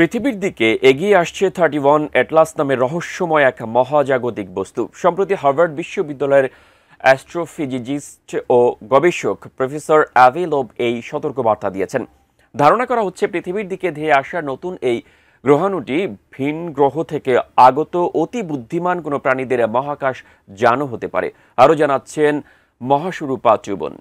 পৃথিবীর দিকে এগিয়ে আসছে 31 অ্যাটলাস নামের রহস্যময় এক মহাজাগতিক বস্তু। সম্প্রতি হার্ভার্ড বিশ্ববিদ্যালয়ের অ্যাস্ট্রোফিজিসিস্ট ও গবেষক প্রফেসর অ্যাভি লোব এই সতর্কবার্তা দিয়েছেন। ধারণা করা হচ্ছে পৃথিবীর দিকে ধেয়ে আসা নতুন এই গ্রহাণুটি ভিন গ্রহ থেকে আগত অতি বুদ্ধিমান কোনো প্রাণীদের মহাকাশ যানও হতে পারে। আরও জানাচ্ছেন মহাস্বরূপা চুবন।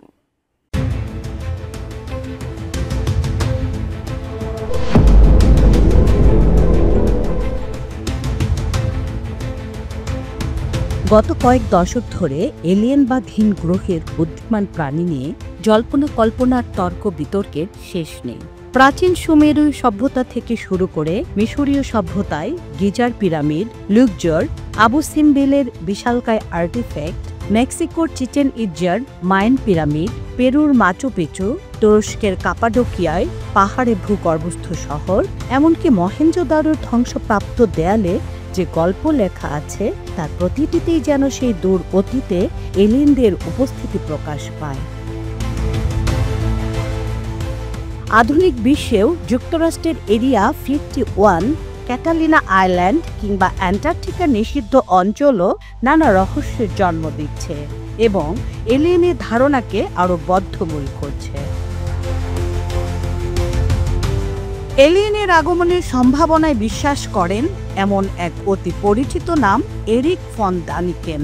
গত কয়েক দশক ধরে এলিয়েন বা ভিন গ্রহের বুদ্ধিমান প্রাণী নিয়ে জল্পনা কল্পনার তর্ক বিতর্কের শেষ নেই। প্রাচীন সুমেরু সভ্যতা থেকে শুরু করে মিশরীয় সভ্যতায় গিজার পিরামিড, লুকজর, আবু সিম্বেলের বিশালকায় আর্টিফ্যাক্ট, মেক্সিকোর চিচেন ইৎজার মায়ান পিরামিড, পেরুর মাচু পিচু, তুরস্কের কাপাডোকিয়ায় পাহাড়ে ভূগর্ভস্থ শহর, এমনকি মহেঞ্জোদারোর ধ্বংসপ্রাপ্ত দেয়ালে যে গল্প লেখা আছে তার প্রতিটিতেই যেন সেই দূর অতীতে এলিয়েনদের উপস্থিতি প্রকাশ পায়। আধুনিক বিশ্বেও যুক্তরাষ্ট্রের এরিয়া 51, ক্যাটালিনা আইল্যান্ড কিংবা অ্যান্টার্কটিকা নিষিদ্ধ অঞ্চলও নানা রহস্যের জন্ম দিচ্ছে এবং এলিয়েনের ধারণাকে আরও বদ্ধমূল করছে। এলিয়েনের আগমনের সম্ভাবনায় বিশ্বাস করেন এমন এক অতি পরিচিত নাম এরিক ফন দানিকেন।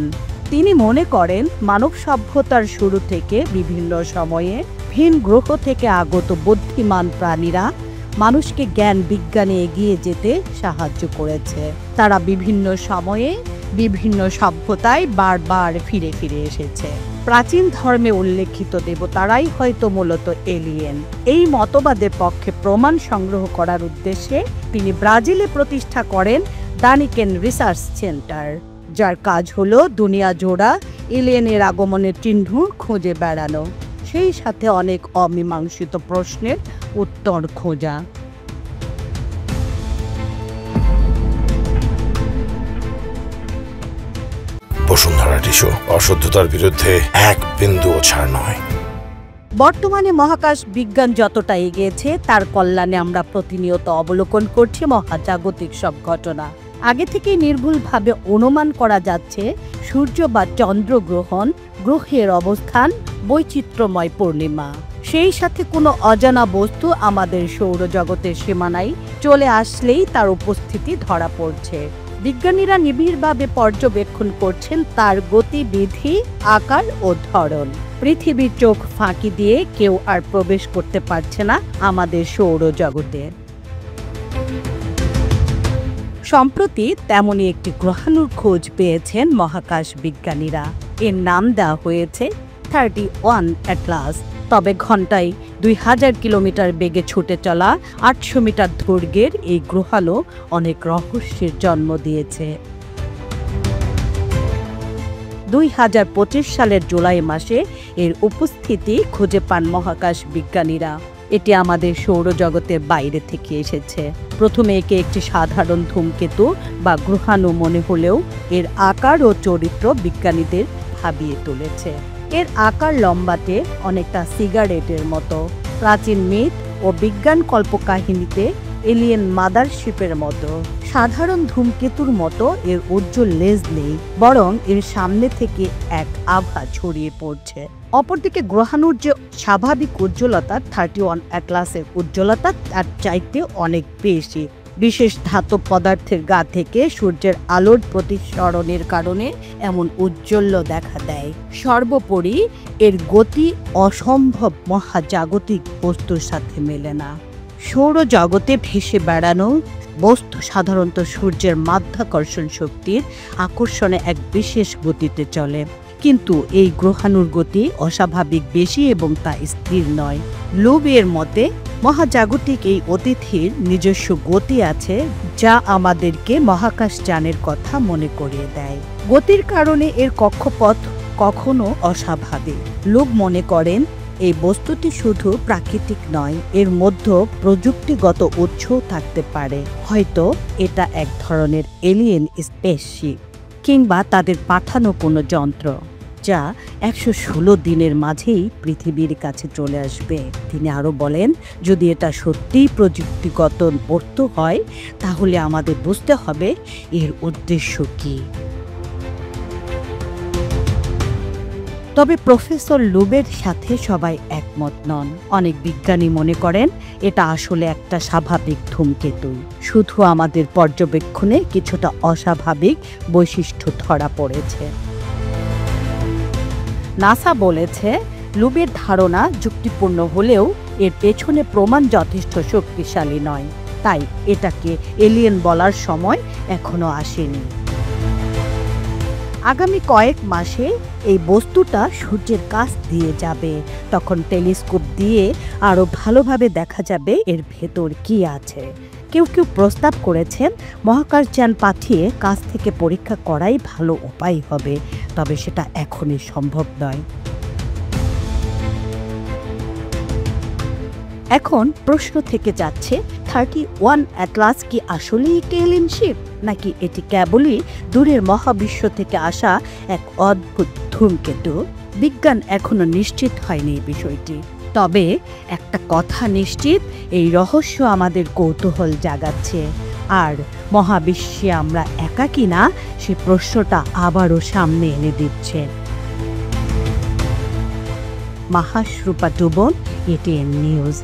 তিনি মনে করেন মানব সভ্যতার শুরু থেকে বিভিন্ন সময়ে ভিন গ্রহ থেকে আগত বুদ্ধিমান প্রাণীরা মানুষকে জ্ঞান বিজ্ঞানে এগিয়ে যেতে সাহায্য করেছে। তারা বিভিন্ন সময়ে বিভিন্ন সভ্যতায় বারবার ফিরে ফিরে এসেছে। প্রাচীন ধর্মে উল্লেখিত দেবতারাই হয়তো মূলত এলিয়েন। এই মতবাদের পক্ষে প্রমাণ সংগ্রহ করার উদ্দেশ্যে তিনি ব্রাজিলে প্রতিষ্ঠা করেন দানিকেন রিসার্চ সেন্টার, যার কাজ হলো দুনিয়া জোড়া এলিয়েনের আগমনের চিহ্ন খুঁজে বেড়ানো, সেই সাথে অনেক অমীমাংসিত প্রশ্নের উত্তর খোঁজা। বসুন্ধরা টিস্যু, অশুদ্ধতার বিরুদ্ধে এক বিন্দুও ছাড় নয়। বর্তমানে মহাকাশ বিজ্ঞান যতটা এগিয়েছে তার কল্যাণে আমরা প্রতিনিয়ত অবলোকন করছি মহাজাগতিক সব ঘটনা। আগে থেকেই নির্ভুলভাবে অনুমান করা যাচ্ছে সূর্য বা চন্দ্রগ্রহণ, গ্রহের অবস্থান, বৈচিত্র্যময় পূর্ণিমা। সেই সাথে কোনো অজানা বস্তু আমাদের সৌরজগতের সীমানায় চলে আসলেই তার উপস্থিতি ধরা পড়ছে। বিজ্ঞানীরা নিবিড়ভাবে পর্যবেক্ষণ করছেন তার গতিবিধি, আকার ও ধরন। পৃথিবীর চোখ ফাঁকি দিয়ে কেউ আর প্রবেশ করতে পারছে না আমাদের সৌরজগতে। সম্প্রতি তেমনই একটি গ্রহাণুর খোঁজ পেয়েছেন মহাকাশ বিজ্ঞানীরা। এর নাম দেওয়া হয়েছে 31 অ্যাটলাস। তবে ঘন্টায় 2000 কিলোমিটার বেগে ছুটে চলা 800 মিটার দৈর্ঘ্যের এই গ্রহাণু অনেক রহস্যের জন্ম দিয়েছে। 2025 সালের জুলাই মাসে এর উপস্থিতি খুঁজে পান মহাকাশ বিজ্ঞানীরা। এটি আমাদের সৌরজগতের বাইরে থেকে এসেছে। প্রথমে একে একটি সাধারণ ধূমকেতু বা গ্রহাণু মনে হলেও এর আকার ও চরিত্র বিজ্ঞানীদের ভাবিয়ে তুলেছে। এর আকার লম্বাটে, অনেকটা সিগারেটের মতো। প্রাচীন মিথ ও বিজ্ঞান কল্পকাহিনীতে এলিয়েন মাদারশিপের মতো। সাধারণ ধূমকেতুর মতো এর উজ্জ্বল লেজ নেই, বরং এর সামনে থেকে এক আভা ছড়িয়ে পড়ছে। অপরদিকে গ্রহাণুর যে স্বাভাবিক উজ্জ্বলতা, 31 অ্যাটলাসের উজ্জ্বলতা তার চাইতে অনেক বেশি। বিশেষ ধাতব পদার্থের গা থেকে সূর্যের আলোর প্রতিসরণের কারণে এমন উজ্জ্বল্য দেখা দেয়। সর্বোপরি এর গতি অসম্ভব মহাজাগতিক বস্তুর সাথে মেলে না। সৌরজগতে ভেসে বেড়ানো বস্তু সাধারণত সূর্যের মাধ্যাকর্ষণ শক্তির আকর্ষণে এক বিশেষ গতিতে চলে, কিন্তু এই গ্রহাণুর গতি অস্বাভাবিক বেশি এবং তা স্থির নয়। লোবের মতে মহাজাগতিক এই অতিথির নিজস্ব গতি আছে, যা আমাদেরকে মহাকাশযানের কথা মনে করিয়ে দেয়। গতির কারণে এর কক্ষপথ কখনো অস্বাভাবিক। লোব মনে করেন এই বস্তুটি শুধু প্রাকৃতিক নয়, এর মধ্যে প্রযুক্তিগত উৎসও থাকতে পারে। হয়তো এটা এক ধরনের এলিয়েন স্পেসশিপ কিংবা তাদের পাঠানো কোনো যন্ত্র। যা 116 দিনের মাঝেই পৃথিবীর কাছে চলে আসবে। তিনি আরও বলেন, যদি এটা সত্যিই প্রযুক্তিগত বস্তু হয় তাহলে আমাদের বুঝতে হবে এর উদ্দেশ্য কী। তবে প্রফেসর লুবের সাথে সবাই একমত নন। অনেক বিজ্ঞানী মনে করেন এটা আসলে একটা স্বাভাবিক ধূমকেতু, শুধু আমাদের পর্যবেক্ষণে কিছুটা অস্বাভাবিক বৈশিষ্ট্য ধরা পড়েছে। নাসা বলেছে, লুবের ধারণা যুক্তিপূর্ণ হলেও এর পেছনে প্রমাণ যথেষ্ট শক্তিশালী নয়, তাই এটাকে এলিয়েন বলার সময় এখনো আসেনি। আগামী কয়েক মাসে এই বস্তুটা সূর্যের কাছ দিয়ে যাবে, তখন টেলিস্কোপ দিয়ে আরও ভালোভাবে দেখা যাবে এর ভেতর কি আছে। কেউ কেউ প্রস্তাব করেছেন মহাকাশযান পাঠিয়ে কাছ থেকে পরীক্ষা করাই ভালো উপায় হবে, তবে সেটা এখনই সম্ভব নয়। এখন প্রশ্ন থেকে যাচ্ছে, 31 অ্যাটলাস কি আসলেই একটি এলিয়েন শিপ, নাকি এটি কেবলই দূরের মহাবিশ্ব থেকে আসা এক অদ্ভুত ধূমকেতু? বিজ্ঞান এখনো নিশ্চিত হয়নি এই বিষয়টি। তবে একটা কথা নিশ্চিত, এই রহস্য আমাদের কৌতূহল জাগাচ্ছে, আর মহাবিশ্বে আমরা একা কিনা সে প্রশ্নটা আবারও সামনে এনে দিচ্ছে। মাহাশ্রুপা ডুবন, এটিএন নিউজ।